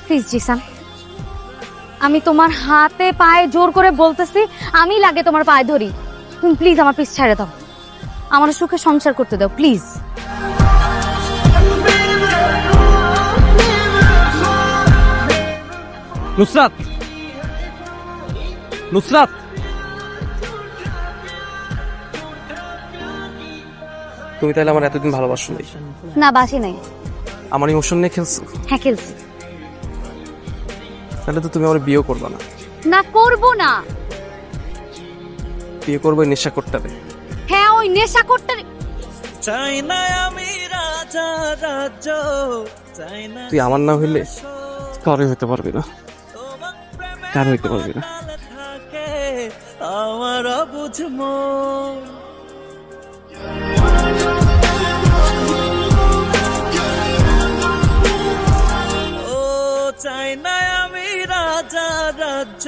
Please Jisan, আমি তোমার হাতে পায়ে জোর করে বলতেছি, আমি লাগে তোমার পায়ে ধরি, তুমি প্লিজ আমার পিছ ছেড়ে দাও, আমার সুখে সংসার করতে দাও প্লিজ। নুসরাত, নুসরাত, তুমি তাহলে আমার এতদিন ভালোবাসো নাই? না, বাসি নাই। আমার ইমোশন নিয়ে খেলছো? হ্যাঁ খেলছি। তাহলে তো তুমি আমার বিয়ে করবে না। না, করব না। বিয়ে করবে নেশা করতে হবে। হ্যাঁ, ওই নেশা করতে। চাই না আমি রাজা রাজ্য, চাই না তুই আমার না হইলে কারোই হইতে পারবি না, কারো হইতে পারবি না। থাকে আমার বুঝমো। ও চাই না আমি রাজা রাজ্য।